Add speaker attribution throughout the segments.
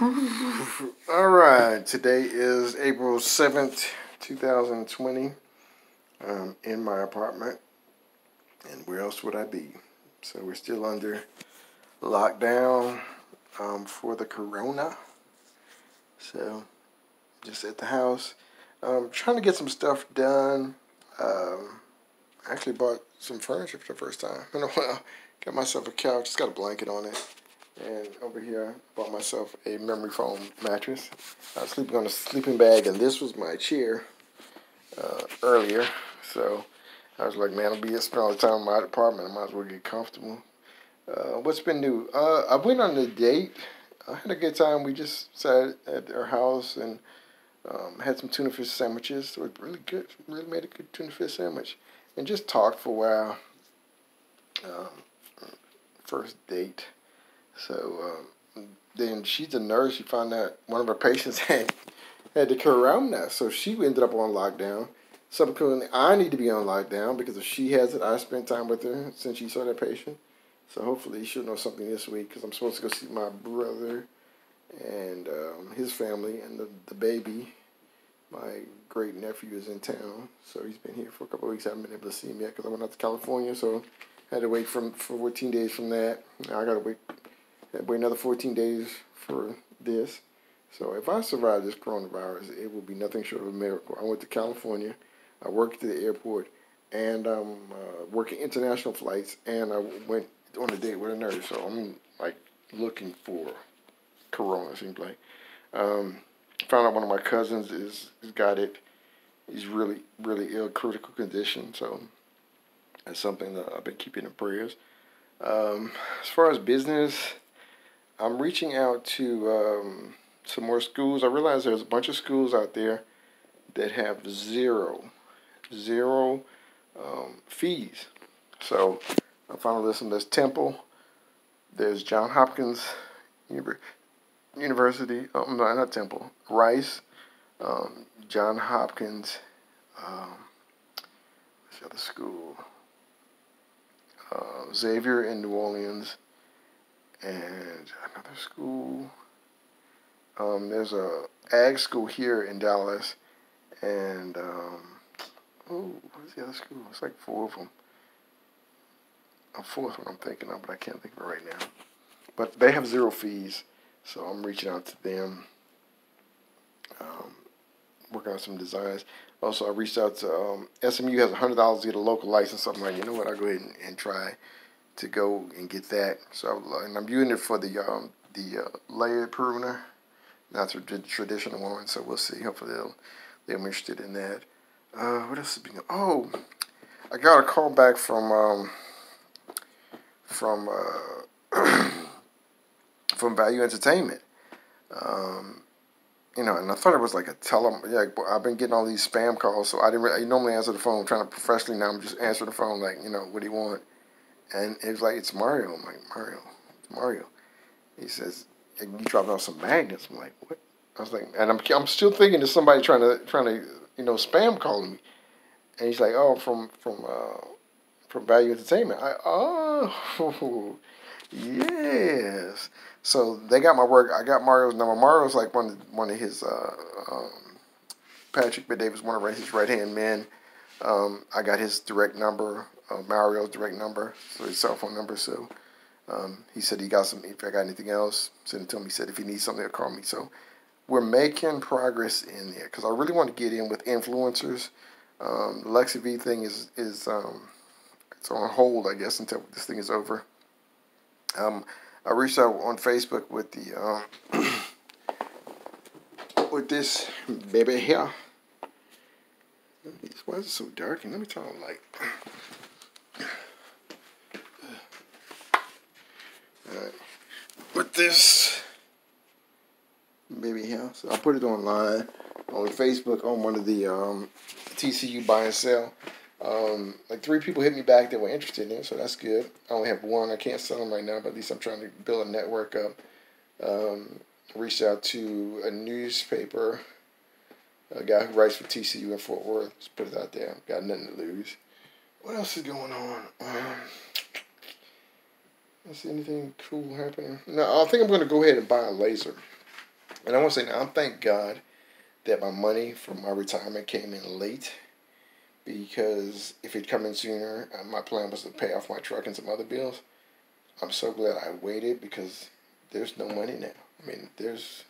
Speaker 1: All right, today is April 7th, 2020. In my apartment, and where else would I be? So we're still under lockdown for the corona. So just at the house, trying to get some stuff done. I actually bought some furniture for the first time in a while. Got myself a couch, it's got a blanket on it. And over here, I bought myself a memory foam mattress. I was sleeping on a sleeping bag, and this was my chair earlier. So I was like, man, I'll be spending all the time in my apartment. I might as well get comfortable. What's been new? I went on a date. I had a good time. We just sat at our house and had some tuna fish sandwiches. It was really good. Really made a good tuna fish sandwich. And just talked for a while. First date. So then she's a nurse. She found out one of her patients had the corona. So she ended up on lockdown. Subsequently, I need to be on lockdown because if she has it, I spent time with her since she saw that patient. So hopefully she'll know something this week because I'm supposed to go see my brother and his family and the baby. My great nephew is in town, so he's been here for a couple of weeks. I haven't been able to see him yet because I went out to California, so I had to wait for 14 days from that. Now I got to wait another 14 days for this. So if I survive this coronavirus, it will be nothing short of a miracle. I went to California. I worked at the airport, and I'm working international flights, and I went on a date with a nurse. So I'm like looking for corona, seems like. Found out one of my cousins has got it. He's really, really ill, critical condition. So that's something that I've been keeping in prayers. As far as business, I'm reaching out to some more schools. I realize there's a bunch of schools out there that have zero fees. So I found a list. There's Temple, there's Johns Hopkins University. Oh, no, not Temple. Rice, Johns Hopkins. What's the other school? Xavier in New Orleans, and another school. There's a ag school here in Dallas, and what's the other school? It's like four of them. A fourth one I'm thinking of, but I can't think of it right now. But they have zero fees, so I'm reaching out to them, working on some designs. Also, I reached out to SMU has $100 to get a local license. So I'm like, you know what? I'll go ahead and try to go and get that. So and I'm using it for the layered pruner, not the traditional one. So we'll see. Hopefully they're interested in that. What else is being? Oh, I got a call back from from Value Entertainment. And I thought it was like a Yeah, I've been getting all these spam calls, so I normally answer the phone, trying to professionally. Now I'm just answering the phone, like, what do you want? And it was like, it's Mario. I'm like, Mario, it's Mario. He says, you dropping off some magnets. I'm like, what? I was like, and I'm still thinking there's somebody trying to spam calling me. And he's like, oh, from Value Entertainment. Oh, yes. So they got my work. I got Mario's number. Mario's like one of his Patrick Bet-David, one of his right hand men. I got his direct number, Mario's direct number, so his cell phone number. So he said he got some. If I got anything else, send it to him. He said if he needs something, he'll call me. So we're making progress in there because I really want to get in with influencers. The Lexi V thing is it's on hold, I guess, until this thing is over. I reached out on Facebook with the with this baby here. Why is it so dark? And let me turn on the light. Alright. With this baby here. So I put it online on Facebook on one of the TCU buy and sell. Like 3 people hit me back that were interested in it, so that's good. I only have 1. I can't sell them right now, but at least I'm trying to build a network up. Reached out to a newspaper, a guy who writes for TCU in Fort Worth. Just put it out there. Got nothing to lose. What else is going on? I see anything cool happening? No, I think I'm going to go ahead and buy a laser. And I want to say now, I'm thank God that my money from my retirement came in late, because if it come in sooner, my plan was to pay off my truck and some other bills. I'm so glad I waited, because there's no money now. I mean, there's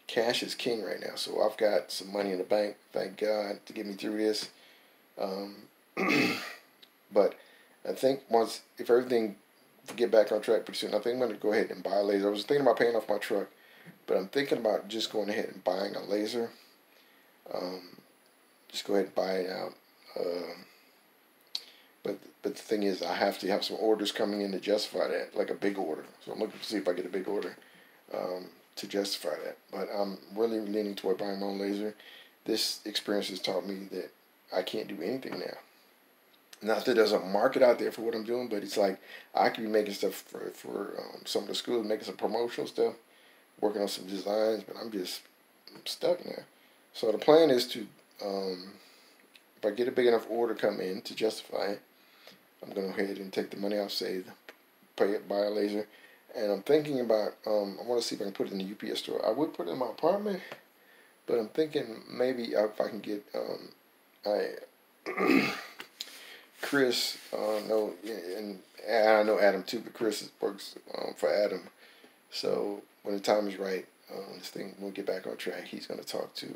Speaker 1: cash is king right now. So I've got some money in the bank, thank God, to get me through this. Um, but I think if everything get back on track pretty soon, I think I'm going to go ahead and buy a laser. I was thinking about paying off my truck, but I'm thinking about just going ahead and buying a laser. Um, just go ahead and buy it out. But the thing is, I have to have some orders coming in to justify that, like a big order. So I'm looking to see if I get a big order to justify that. But I'm really leaning toward buying my own laser. This experience has taught me that I can't do anything now. Not that there's a market out there for what I'm doing, but it's like I could be making stuff for some of the schools, making some promotional stuff, working on some designs, but I'm stuck now. So the plan is to, if I get a big enough order come in to justify it, I'm going to go ahead and take the money I've saved, pay it, buy a laser. And I'm thinking about, I want to see if I can put it in the UPS store. I would put it in my apartment, but I'm thinking maybe if I can get, Chris, no, and I know Adam too, but Chris works for Adam. So when the time is right, this thing will get back on track. He's going to talk to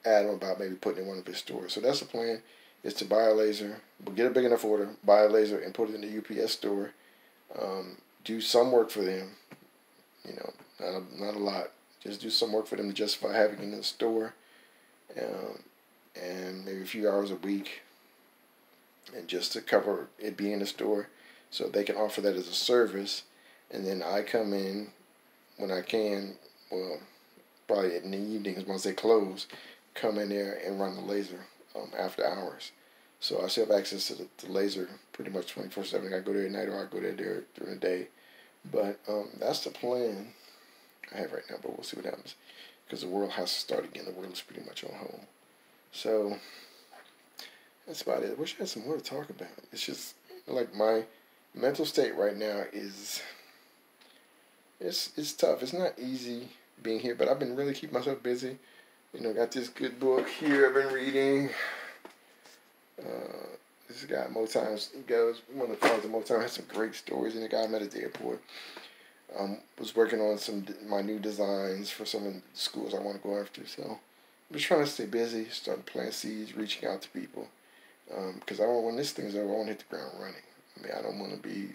Speaker 1: Adam about maybe putting it in one of his stores. So that's the plan: is to buy a laser, we'll get a big enough order, buy a laser, and put it in the UPS store. Do some work for them, not a lot. Just do some work for them to justify having it in the store, and maybe a few hours a week, and just to cover it being in the store, so they can offer that as a service. And then I come in when I can, well, probably in the evenings once they close, come in there and run the laser after hours. So I still have access to the laser pretty much 24/7. I go there at night, or I go there during the day. But that's the plan I have right now. But we'll see what happens, because the world has to start again. The world is pretty much on hold. So that's about it. I wish I had some more to talk about. It's just like my mental state right now is it's tough. It's not easy being here, but I've been really keeping myself busy. Got this good book here I've been reading. This guy Motown, he goes, one of the founders of Motown, has some great stories, and the guy I met at the airport. Was working on my new designs for some of the schools I want to go after. So I'm just trying to stay busy, starting to plant seeds, reaching out to people. Because when this thing's over, I want to hit the ground running. I mean, I don't want to be,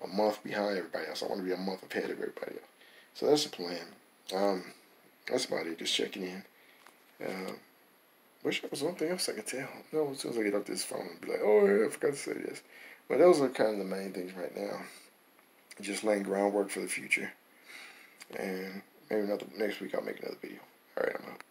Speaker 1: a month behind everybody else. I want to be a month ahead of everybody else. So that's the plan. That's about it. Just checking in. Wish there was one thing else I could tell. No, as soon as I get off this phone, I'll be like, oh yeah, I forgot to say this. But those are kind of the main things right now. Just laying groundwork for the future. And maybe next week I'll make another video. All right, I'm out.